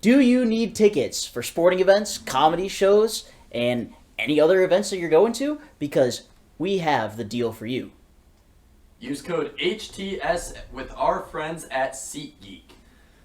Do you need tickets for sporting events, comedy shows, and any other events that you're going to? Because we have the deal for you. Use code HTS with our friends at SeatGeek.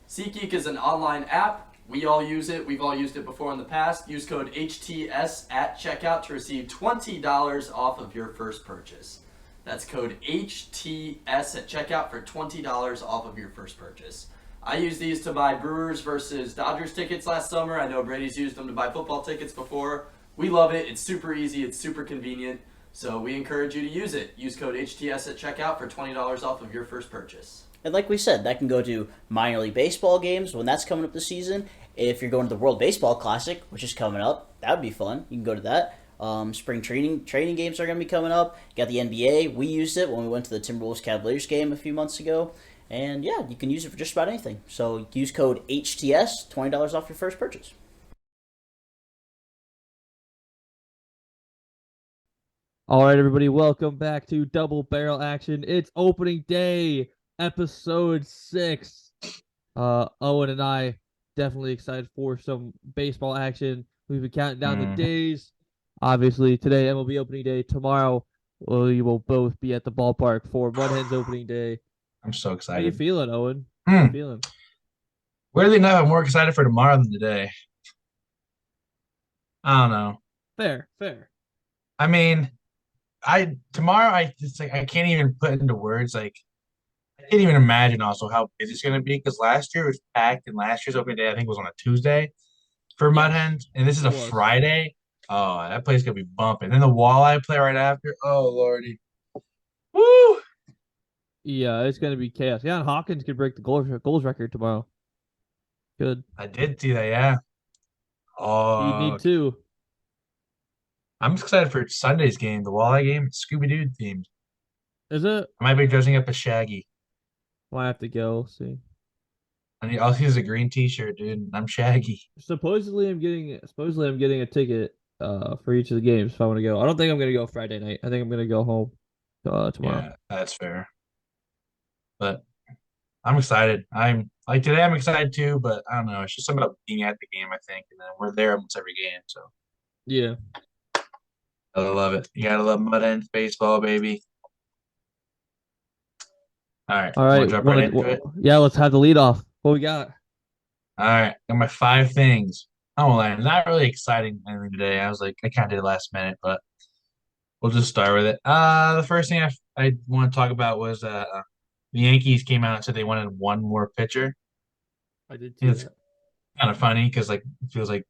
SeatGeek is an online app. We all use it. We've all used it before in the past. Use code HTS at checkout to receive $20 off of your first purchase. That's code HTS at checkout for $20 off of your first purchase. I used these to buy Brewers versus Dodgers tickets last summer. I know Brady's used them to buy football tickets before. We love it. It's super easy. It's super convenient. So we encourage you to use it. Use code HTS at checkout for $20 off of your first purchase. And like we said, that can go to minor league baseball games when that's coming up this season. If you're going to the World Baseball Classic, which is coming up, that would be fun. You can go to that. Spring training games are going to be coming up. You got the NBA. We used it when we went to the Timberwolves Cavaliers game a few months ago. And yeah, you can use it for just about anything. So use code HTS, $20 off your first purchase. All right, everybody, welcome back to Double Barrel Action. It's opening day, episode 6. Owen and I definitely excited for some baseball action. We've been counting down the days. Obviously, today MLB opening day. Tomorrow, we will both be at the ballpark for Mud Hens opening day. I'm so How excited. you feeling, Owen? How you feeling? Weirdly enough, I'm more excited for tomorrow than today. I don't know. Fair. I mean, tomorrow I just like I can't even put into words. Like I can't even imagine also how busy it's gonna be because last year was packed and last year's opening day I think was on a Tuesday for Mud Hens, and this is a Friday. Oh, that place gonna be bumping. Then the Walleye play right after. Oh lordy, woo! Yeah, it's going to be chaos. Yeah, and Hawkins could break the goals record tomorrow. Good. I did see that. Yeah. You need Oh, to. I'm excited for Sunday's game, the Walleye game. It's Scooby Doo themed. Is it? I might be dressing up as Shaggy. Might have to go. See. And all he has a green T-shirt, dude. I'm Shaggy. Supposedly I'm getting a ticket for each of the games if I want to go. I don't think I'm gonna go Friday night. I think I'm gonna go home tomorrow. Yeah, that's fair. But I'm excited. I'm like today. I'm excited too, but I don't know. It's just something about being at the game. I think, and then we're there almost every game, so Yeah. I love it. You gotta love Mud Hens baseball, baby. All right, All wanna right. jump right into it. Yeah, let's have the lead off. What we got? All right, got my 5 things. I won't lie, not really exciting anything today. I was like, I kind of did it last minute, but we'll just start with it. The first thing I want to talk about was the Yankees came out and said they wanted one more pitcher. I did think too. it's kind of funny because like it feels like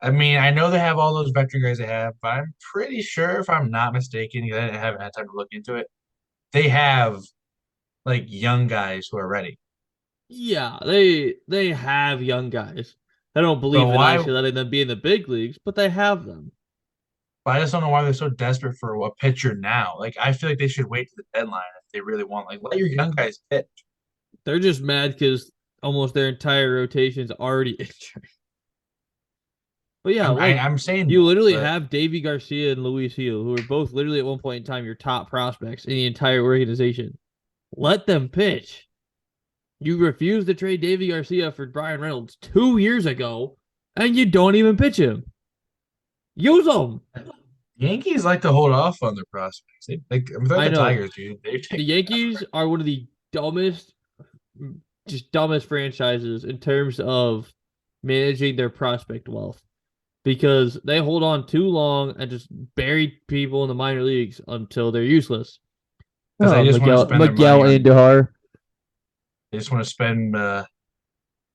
I mean I know they have all those veteran guys they have, but I'm pretty sure if I'm not mistaken, 'cause I haven't had time to look into it, they have like young guys who are ready. Yeah, they have young guys. I don't believe But in why? actually letting them be in the big leagues, but they have them. I just don't know why they're so desperate for a pitcher now. Like I feel like they should wait to the deadline if they really want. Like let your young guys pitch. They're just mad because almost their entire rotation's already injured. But yeah, I'm saying you literally but have Davy Garcia and Luis Gil, who are both literally at one point in time your top prospects in the entire organization. Let them pitch. You refused to trade Davy Garcia for Brian Reynolds 2 years ago, and you don't even pitch him. Use them. Yankees like to hold off on their prospects. They like I'm I like the know. Tigers, dude. They The take Yankees are one of the dumbest franchises in terms of managing their prospect wealth because they hold on too long and just bury people in the minor leagues until they're useless. because they just want to spend their money on. Andujar. They just want to spend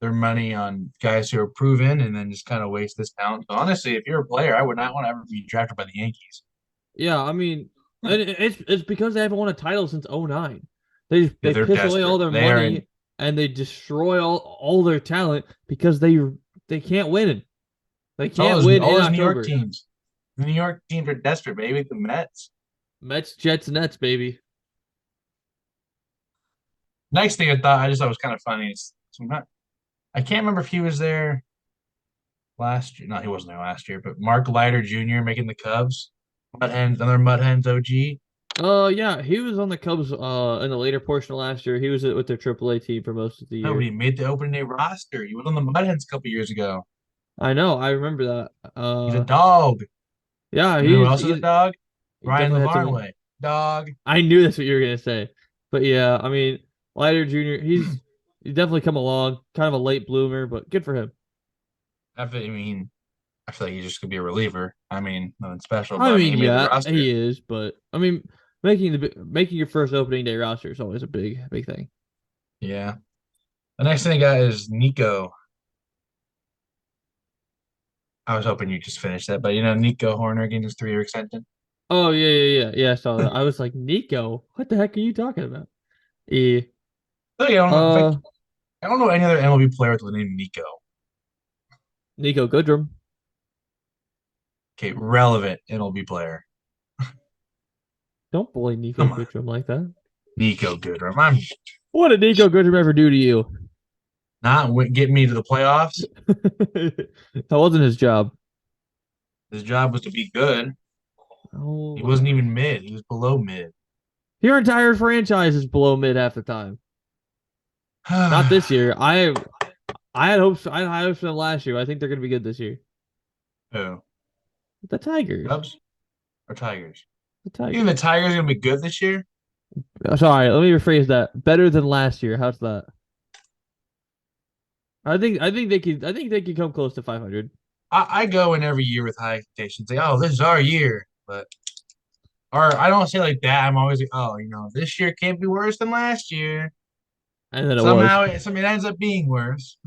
their money on guys who are proven and then just kind of waste this talent. So honestly, if you're a player, I would not want to ever be drafted by the Yankees. Yeah, I mean, it's because they haven't won a title since 09. They Yeah, they're piss away all desperate. their money and they destroy all their talent because they can't win. They can't win all in those New York October. teams. The New York teams are desperate, baby. The Mets. Mets, Jets, Nets, baby. Next thing I just thought was kind of funny is I can't remember if he was there last year. No, he wasn't there last year, but Mark Leiter Jr. making the Cubs. Mud Hens, another Mud Hens OG. Yeah, he was on the Cubs in the later portion of last year. He was with their AAA team for most of the No, but year. he made the opening day roster. He was on the Mudhens a couple years ago. I know, I remember that. He's a dog. Yeah, You know who else is a dog? he Ryan definitely had some. LaVarnway. Dog. I knew that's what you were gonna say, but yeah, I mean, Leiter Jr. He's definitely come along, kind of a late bloomer, but good for him. I feel like he's just gonna be a reliever. I mean, nothing special, but I I mean, mean, he made the yeah, roster. he is, but I mean, making your first opening day roster is always a big thing. Yeah. The next thing I got is Nico. I was hoping you just finished that, but Nico Horner getting his 3-year extension. Oh yeah. I saw that. I was like, Nico, what the heck are you talking about? Yeah. Look, I don't know. Uh, I don't know any other MLB player with the name Nico. Nico Goodrum. Okay, relevant MLB player. Don't bully Nico Come on, Goodrum like that. Nico Goodrum. I'm What did Nico Goodrum ever do to you? not getting me to the playoffs. That wasn't his job. His job was to be good. He Oh, wasn't even mid. He was below mid. your entire franchise is below mid half the time. Not this year. I had hopes. I had high hopes for them last year. I think they're going to be good this year. Who? The Tigers. Cubs or Tigers? The You think Tigers. the Tigers are gonna be good this year? Sorry, let me rephrase that. Better than last year. How's that? I think they could come close to 500. I go in every year with high expectations. Like, oh, this is our year. Or I don't say like that. I'm always like, oh, this year can't be worse than last year. And then it was. Somehow it ends up being worse.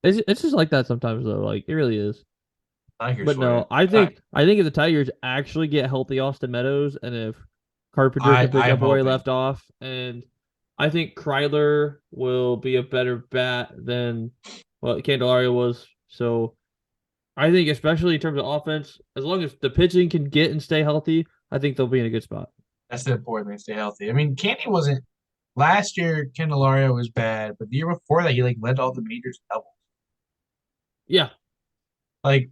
It's just like that sometimes though. Like it really is. Tigers But for you. no, I think if the Tigers actually get healthy Austin Meadows and if Carpenter can pick I am up where he hoping. left off, and I think Kryler will be a better bat than what Candelario was. So I think especially in terms of offense, as long as the pitching can get and stay healthy, I think they'll be in a good spot. That's the important thing, stay healthy. I mean, Candy wasn't last year. Candelario was bad, but the year before that, he like led all the majors doubles. Yeah. Like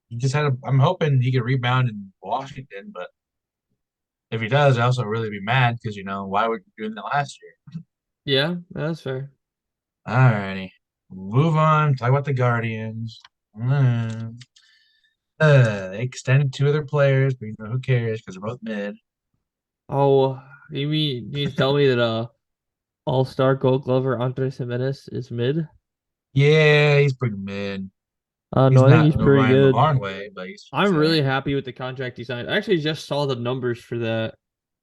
he just had. I'm hoping he can rebound in Washington, but if he does, I also really be mad because why would you doing that last year? Yeah, that's fair. Alrighty, move on. Talk about the Guardians. They extended 2 other players, but who cares? Because they're both mid. Oh, you mean to tell me that All-Star Gold Glover Andres Jimenez is mid? Yeah, he's pretty mid. He's No, I think not he's no pretty Ryan good. LeVarn way, but he's I'm really there. happy with the contract he signed. I actually just saw the numbers for that.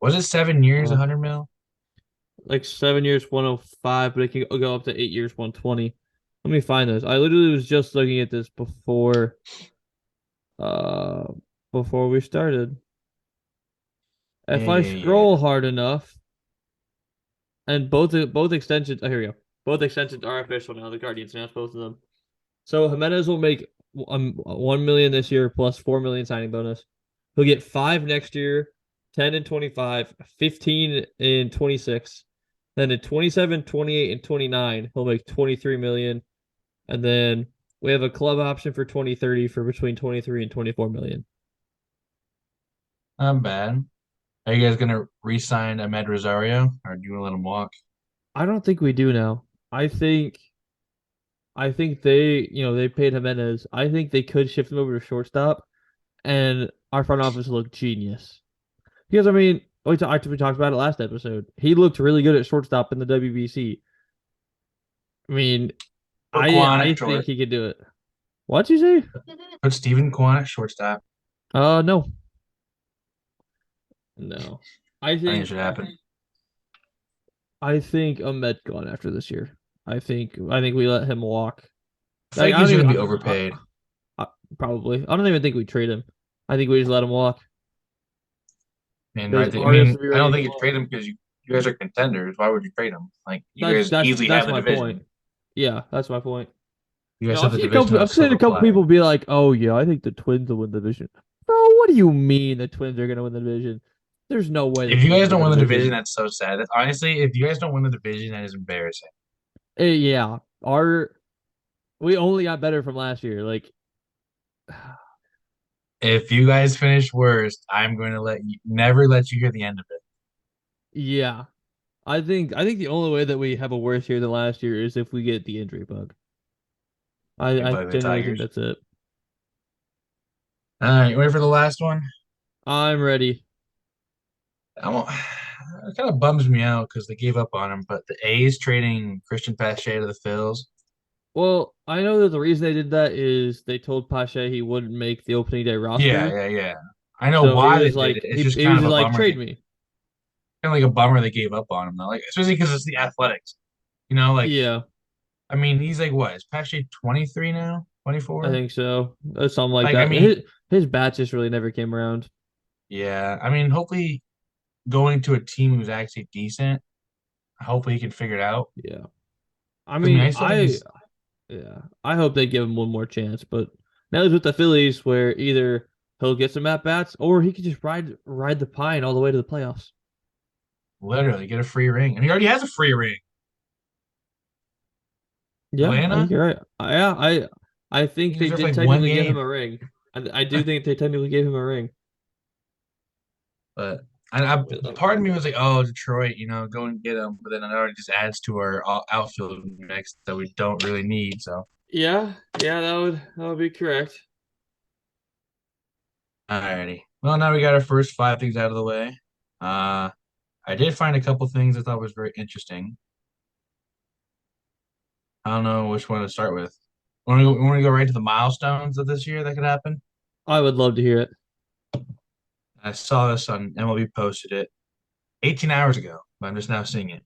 Was it 7 years, Uh, 100 mil? like 7 years, 105, but it can go up to 8 years, 120. Let me find those. I literally was just looking at this uh before we started. If I Yeah. scroll hard enough, and both extensions, oh, here we go. Both extensions are official now. The Guardians announced both of them. So Jimenez will make 1 million this year plus 4 million signing bonus. He'll get 5 next year, 10 and 25, 15 and 26. Then in 27, 28, and 29, he'll make 23 million. And then we have a club option for 2030 for between 23 and 24 million. Not bad. Are you guys gonna re-sign Ahmed Rosario, or do you want to let him walk? I don't think we do now. I think they paid Jimenez. I think they could shift him over to shortstop, and our front office looked genius. Because I mean, we talked about it last episode. He looked really good at shortstop in the WBC. I mean, Put Quan I at think short. he could do it. What'd you say? Put Steven Quan at shortstop. No, no. I I think it think should happen. Ahmed gone after this year. I think we let him walk. I feel Like like I don't he's even gonna be overpaid. probably. I don't even think we trade him. I think we just let him walk. And Because I Arias mean, will be I don't ready think to you trade him because you guys are contenders. Why would you trade him? Like you guys easily have that's the my division. point. Yeah, that's my point. You guys have the division of I've seen a silver couple play. people be like, "Oh yeah, I think the Twins will win the division." Bro, what do you mean the Twins are gonna win the division? There's no way the If you Twins guys will don't win win the the division. division, that's so sad. Honestly, if you guys don't win the division, that is embarrassing. Yeah, we only got better from last year. Like If you guys finish worst, I'm going to never let you hear the end of it. Yeah. I think the only way that we have a worse year than last year is if we get the injury bug. You I play the genuinely think Tigers. that's it. All right, you ready for the last one? I'm ready. It kind of bums me out because they gave up on him, but the A's trading Christian Pache to the Phils. Well, I know that the reason they did that is they told Pache he wouldn't make the opening day Yeah, roster. yeah, yeah. I know So he why they was did like it. It's just he kind was of just a like bummer. trade me. Kind of like a bummer they gave up on him though. Like especially because it's the Athletics. Like Yeah, I mean, he's like what? Is Pache 23 now? I 24? think so. Something like Like I that. mean, His bats just really never came around. yeah. I mean, hopefully going to a team who's actually decent. Hopefully he can figure it out. Yeah. I 'Cause, I mean, mean, I still think he's I hope they give him one more chance, but now he's with the Phillies where either he'll get some at bats or he could just ride the pine all the way to the playoffs. literally get a free ring, and he already has a free ring. Yeah, I think Atlanta. you're right. I think He they was there for did like one technically give him game, a ring. I do think they technically gave him a ring. but part of me was like, "Oh, Detroit, go and get him." But then it already just adds to our outfield mix that we don't really need. So, Yeah, yeah, that would be correct. alrighty. Well, now we got our first five things out of the way. Uh, I did find a couple things I thought was very interesting. I don't know which one to start with. Want to go right to the milestones of this year that could happen? I would love to hear it. I saw this on MLB posted it 18 hours ago, but I'm just now seeing it.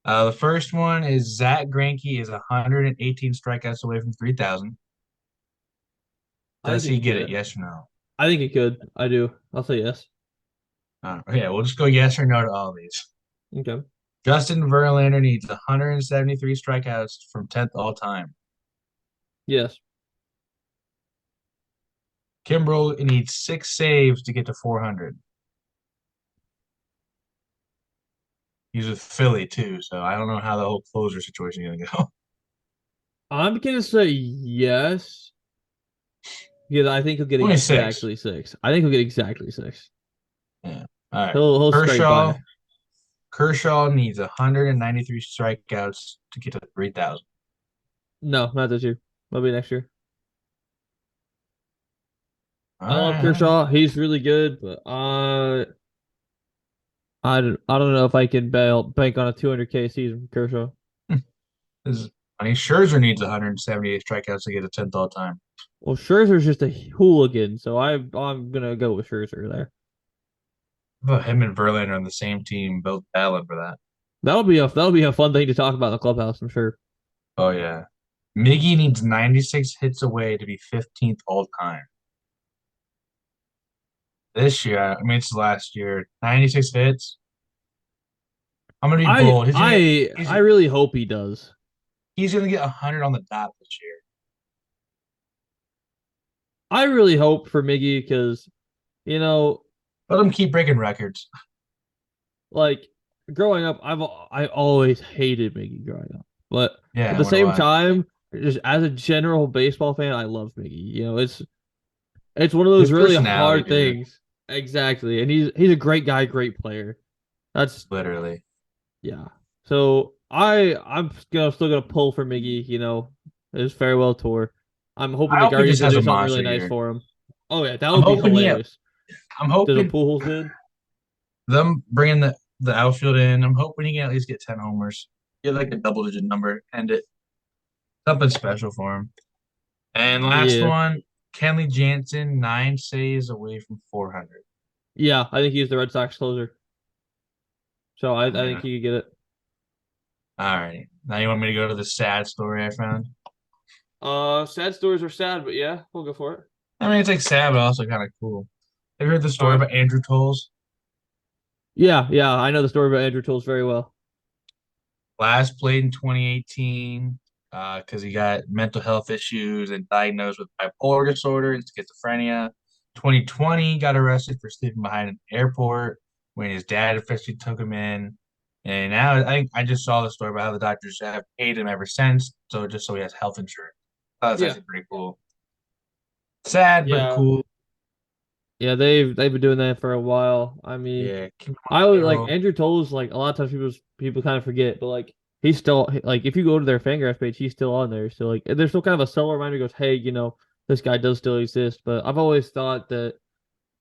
The first one is Zach Greinke is 118 strikeouts away from 3,000. I think Does he he could get get it? it. Yes or no? I think he could. I do. I'll say yes. Yeah, we'll just go yes or no to all these. Okay. Justin Verlander needs 173 strikeouts from 10th all time. Yes. Kimbrel needs 6 saves to get to 400. He's with Philly too, so I don't know how the whole closer situation is gonna go. I'm gonna say yes. Because I think he'll get Only six. exactly six. I think he'll get exactly six. Yeah. All right. He'll scrape Kershaw. by. Kershaw needs 193 strikeouts to get to 3,000. No, not this year. Maybe next year. All I love right. Kershaw. He's really good, but I don't know if I can bank on a 200K season from Kershaw. I mean, Scherzer needs 178 strikeouts to get a 10th all time. Well, Scherzer's just a hooligan, so I'm gonna go with Scherzer there. But him and Verlander on the same team, both battling for that. That'll be a fun thing to talk about in the clubhouse, I'm sure. Oh yeah. Miggy needs 96 hits away to be 15th all time. This year, I mean it's last year, 96 hits. I'm gonna be I bold. I He's I really hope he does. he's gonna get 100 on the dot this year. I really hope for Miggy because you know, Let him keep breaking records. like growing up, I always hated Miggy growing up, but at Yeah, the what do same I? time, just as a general baseball fan, I love Miggy. It's one of those His really personality, hard dude. things. Exactly, and he's a great guy, great player. That's Literally. Yeah. So I'm still gonna pull for Miggy. His farewell tour. I'm hoping I the hope he just Guardians will has do a something really monster nice year. for him. Oh yeah, that I'm would be hoping he hilarious. I'm Does a hoping Pujols did? them bringing the outfield in. I'm hoping he can at least get 10 homers. Get like a double digit number, end it. Something special for him. And last Yeah, one, Kenley Jansen, 9 saves away from 400. yeah. I think he's the Red Sox closer. So I think Man. he could get it. All right. Now you want me to go to the sad story I found? Sad stories are sad, but yeah, we'll go for it. I mean, it's like sad, but also kind of cool. Have you heard the All story right. about Andrew Tolles? Yeah, yeah. I know the story about Andrew Tools very well. Last played in 2018 because he got mental health issues and diagnosed with bipolar disorder and schizophrenia. 2020 got arrested for sleeping behind an airport when his dad officially took him in. And now I think I just saw the story about how the doctors have paid him ever since, so just so he has health insurance. That's Yeah. actually pretty cool. Sad but Yeah. cool. Yeah, they've been doing that for a while. I mean, Yeah, keep him I on would like payroll. Andrew Tolles. Like a lot of times, people kind of forget, but like he's still like if you go to their Fangraphs page, he's still on there. So like there's still kind of a subtle reminder. Goes, hey, this guy does still exist. But I've always thought that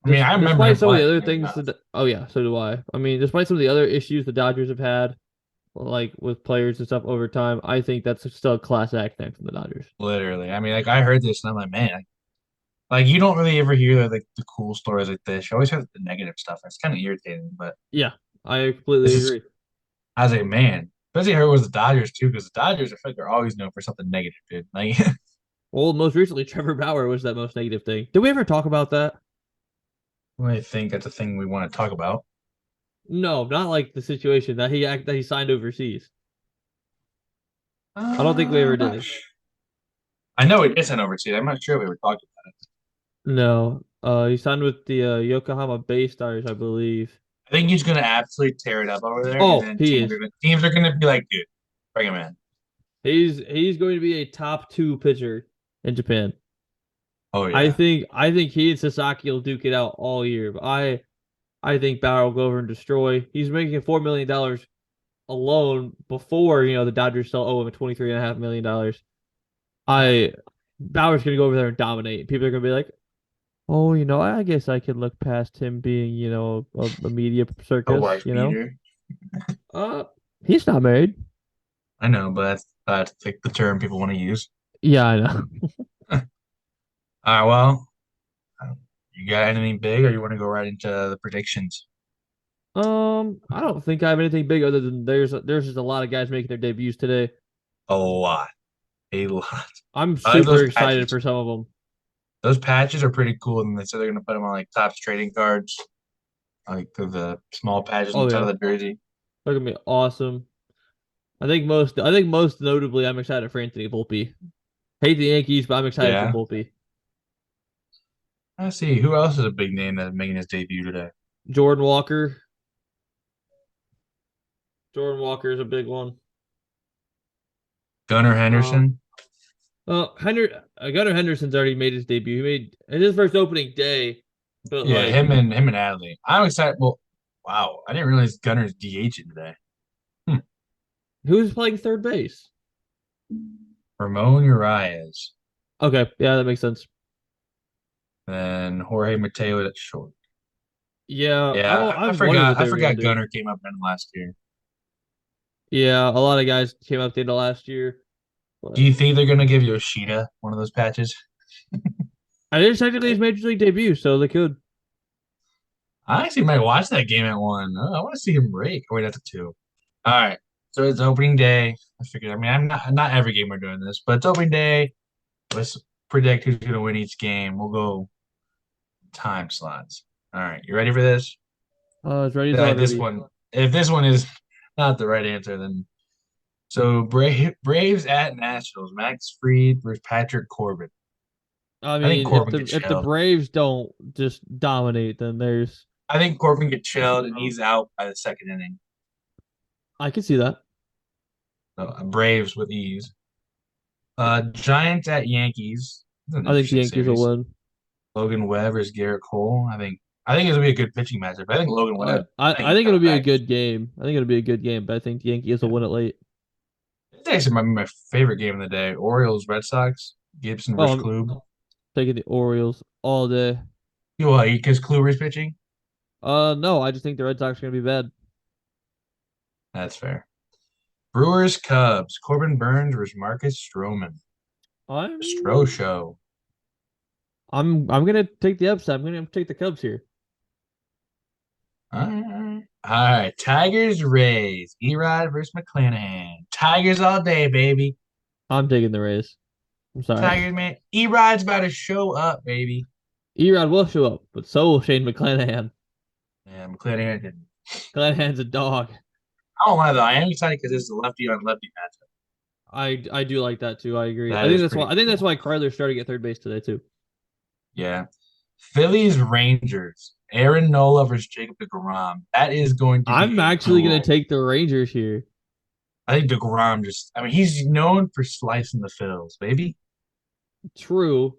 I mean, I remember despite him some of the playing. other Maybe things not. that oh yeah, so do I. I mean, despite some of the other issues the Dodgers have had, like with players and stuff over time, I think that's still a class act thing from the Dodgers. Literally. I mean, like I heard this and I'm like, man, like you don't really ever hear like the cool stories like this. You always have the negative stuff. It's kind of irritating, but Yeah, I this completely is agree. as a man, especially heard it was the Dodgers too, because the Dodgers I feel like they're always known for something negative, dude. Like, Well, most recently, Trevor Bauer was that most negative thing. Did we ever talk about that? I think that's a thing we want to talk about. No, not like the situation that he signed overseas. I don't think we ever did. I know it isn't overseas. I'm not sure if we were talking about it. No, he signed with the Yokohama Bay Stars, I believe. I think he's gonna absolutely tear it up over there, and Oh, then he is. teams are gonna be like, dude, bring him in. He's going to be a top two pitcher in Japan. Oh yeah. I think he and Sasaki will duke it out all year. But I think Bauer will go over and destroy. He's making $4 million alone before the Dodgers still owe him $23.5 million. I Bauer's gonna go over there and dominate. People are gonna be like, oh, I guess I can look past him being, a media A circus, wife beater. Uh, he's not married. I know, but that's like the term people want to use. Yeah, I know. All right, well, you got anything big, or you want to go right into the predictions? I don't think I have anything big other than there's just a lot of guys making their debuts today. A lot, a lot. I'm I like super those excited patches. for some of them. Those patches are pretty cool, and they said they're gonna put them on like Topps trading cards, like the small patches on Oh the side yeah, of the jersey. they're gonna be awesome. I think most notably, I'm excited for Anthony Volpe. Hate the Yankees, but I'm excited for Yeah, Volpe. I see. Who else is a big name that's making his debut today? Jordan Walker. Jordan Walker is a big one. Gunnar Um, Henderson. Gunnar Henderson's already made his debut. He made his first opening day, but Yeah, like, him and Adley. I'm excited. Well, wow, I didn't realize Gunner's DHing today. Hmm. who's playing third base? Ramon Urias, Okay, yeah, that makes sense. then Jorge Mateo at short. Yeah, Yeah, I I've wondered what forgot. I they were gonna forgot do. Gunner came up in last year. Yeah, a lot of guys came up the end of last year, Do but you think they're gonna give Yoshida one of those patches? I did technically his major league debut, so they could. I actually might watch that game at one. I want to see him rake. Oh, wait, that's a two. All right. So it's opening day. I figured. I mean, I'm not every game we're doing this, but it's opening day. Let's predict who's gonna win each game. We'll go time slots. All right, you ready for this? As ready as Yeah, I'll ever this be. one. If this one is not the right answer, then so Braves at Nationals. Max Fried versus Patrick Corbin. I I think mean, if Corbin the gets if the shelled. Braves don't just dominate, then there's I think Corbin gets shelled and he's out by the second inning. I can see that. So, Braves with ease. Giants at Yankees. This is an I think the interesting Yankees will series. win. Logan Webb versus Garrett Cole. I think it'll be a good pitching matchup. I think Logan Webb. I He's think it'll coming be a back. good game. I think it'll be a good game, but I think the Yankees will Yeah. win it late. This actually might be my favorite game of the day. Orioles Red Sox. Gibson Oh, versus I'm Klub. taking the Orioles all day. Well, because Kluber's pitching. No, I just think the Red Sox are gonna be bad. That's fair. Brewers Cubs. Corbin Burns versus Marcus Stroman. I'm Stro Show. I'm gonna take the upset. I'm gonna take the Cubs here. All right. Tigers Rays. Erod versus McClanahan. Tigers all day, baby. I'm taking the Rays. I'm sorry. Tigers, man. Erod's about to show up, baby. Erod will show up, but so will Shane McClanahan. Yeah, McClanahan didn't. McClanahan's a dog. I don't lie though. I am excited because this is a lefty on lefty matchup. I do like that too. I agree. That is pretty I think that's cool. why Kryler's starting at third base today too. Yeah. Phillies Rangers. Aaron Nola versus Jacob DeGrom. That is going to be I'm a actually gonna duel. take the Rangers here. I think DeGrom just. I mean, he's known for slicing the fills, baby. True.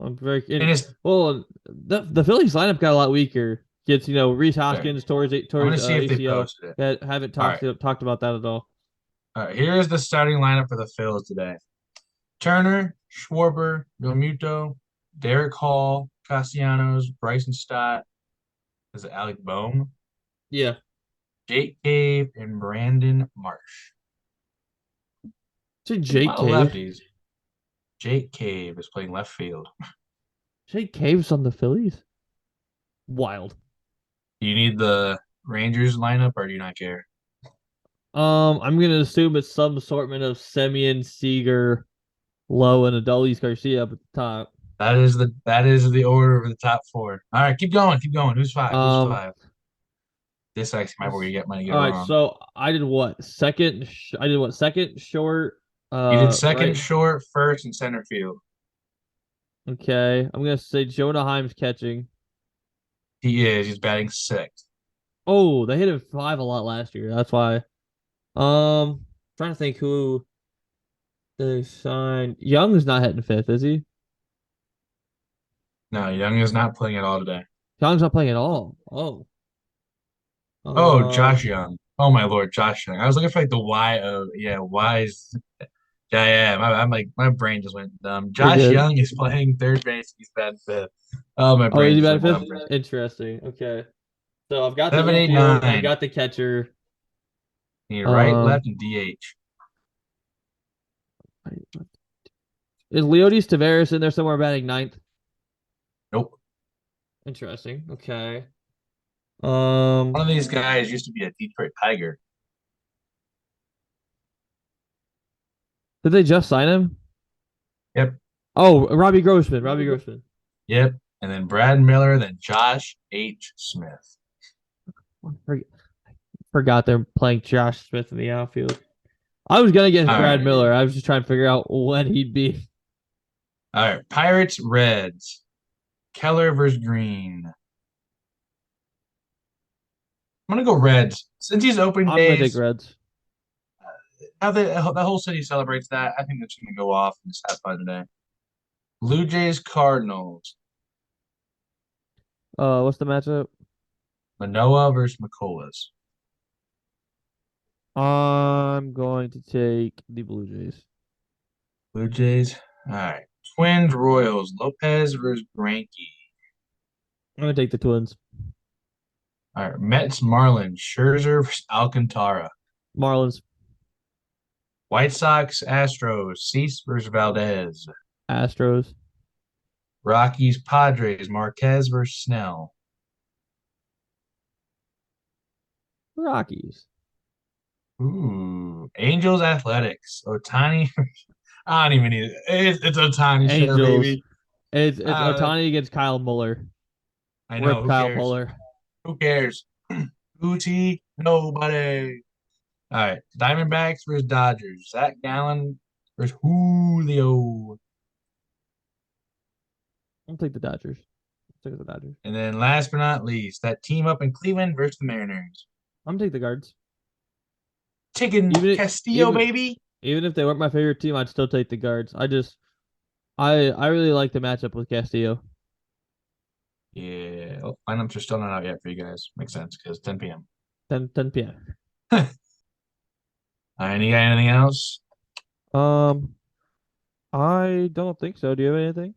I'm very And it's well. The Phillies lineup got a lot weaker. Gets Reese Hoskins towards I'm gonna see if they ACL. posted it. Haven't All right. talked about that at all. All right. Here is the starting lineup for the Phils today: Turner, Schwarber, Realmuto, Derek Hall, Castellanos, Bryson Stott. Is it Alec Boehm? Yeah, Jake Cave, and Brandon Marsh. say A Jake lot of Cave. lefties. Jake Cave is playing left field. Jake Cave's on the Phillies. Wild. Do you need the Rangers lineup or do you not care? I'm gonna assume it's some assortment of Semien, Seager, Lowe, and Adolis Garcia up at the top. That is the order of the top four. All right, keep going, keep going. Who's five? Who's Um, five? This actually might be where you get money get all it right. wrong. So I did what? Second. I did what? Second short. You did second, Right. short, first, and center field. Okay. I'm gonna say Jonah Heim's catching. He is. He's batting sixth. Oh, they hit him 5 a lot last year. That's why. Trying to think who they signed. Young is not hitting fifth, is he? No, Young is not playing at all today. Young's not playing at all. Oh. Oh, Josh Um. Young. Oh my Lord, Josh Young. I was looking for like the Y of Y is yeah. I'm like my brain just went dumb. You're Josh good. Young is playing third base. He's batting fifth. Oh, my Oh, is brain he just batting went dumb. fifth? Interesting. Okay. So I've got the 7, 8, infield. I've 9. got the catcher. Need right, Um. left, and DH. Is Leodis Taveras in there somewhere batting ninth? Nope. Interesting. Okay. One of these guys used to be a Detroit Tiger. Did they just sign him? Yep. Oh, Robbie Grossman. Robbie Grossman. Yep. And then Brad Miller, then Josh H. Smith. Forgot they're playing Josh Smith in the outfield. I was gonna get All Brad right. Miller. I was just trying to figure out when he'd be. All right. Pirates, Reds. Keller versus Green. I'm gonna go Reds. Since he's opening I'm gonna take days, Reds. how the whole city celebrates that, I think that's gonna go off and just have fun today. Blue Jays, Cardinals. What's the matchup? Manoah versus McCullers. I'm going to take the Blue Jays. Blue Jays. All right. Twins, Royals. Lopez versus Greinke. I'm gonna take the Twins. All right. Mets, Marlins. Scherzer versus Alcantara. Marlins, White Sox, Astros. Cease versus Valdez. Astros, Rockies, Padres. Marquez versus Snell. Rockies. Ooh. Angels, Athletics. Otani. I don't even need it. It's Otani show, Angels. baby. It's Uh, Otani against Kyle Muller. I know. Rip Who Kyle cares? Muller. Who cares? Uchi, nobody. All right. Diamondbacks versus Dodgers. Zach Gallen versus Julio. I'll take the Dodgers. I'll take the Dodgers. And then last but not least, that team up in Cleveland versus the Mariners. I'm gonna take the Guards. Chicken Even Castillo, even baby. even if they weren't my favorite team, I'd still take the Guards. I really like the matchup with Castillo. Yeah. Oh, lineups are still not out yet for you guys. Makes sense because 10 p.m. 10 p.m. All right. You got anything else? I don't think so. Do you have anything?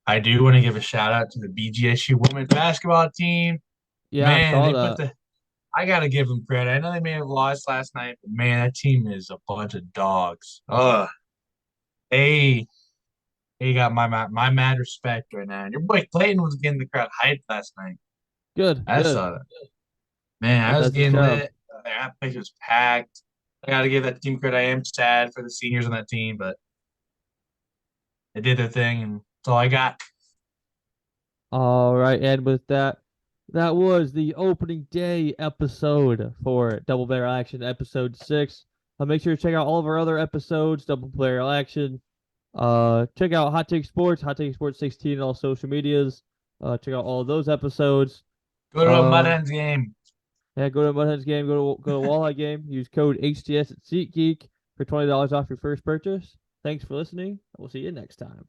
I do want to give a shout out to the BGSU women's basketball team. Yeah, I Man, saw they put that. I gotta give them credit. I know they may have lost last night, but man, that team is a bunch of dogs. Ugh. Hey, he got my mad respect right now. And your boy Clayton was getting the crowd hyped last night. Good, I good. saw that. Man, I was That's his getting job. lit. That place was packed. I got to give that team credit. I am sad for the seniors on that team, but they did their thing, and that's all I got. All right, and with that, that was the opening day episode for Double Barrel Action, episode 6. Make sure to check out all of our other episodes, Double Barrel Action. Check out Hot Take Sports 16 on all social medias. Check out all of those episodes. Go to a Mud Um, Hens game. yeah, go to Mudheads game, go to Walleye game. Use code HTS at SeatGeek for $20 off your first purchase. Thanks for listening. We'll see you next time.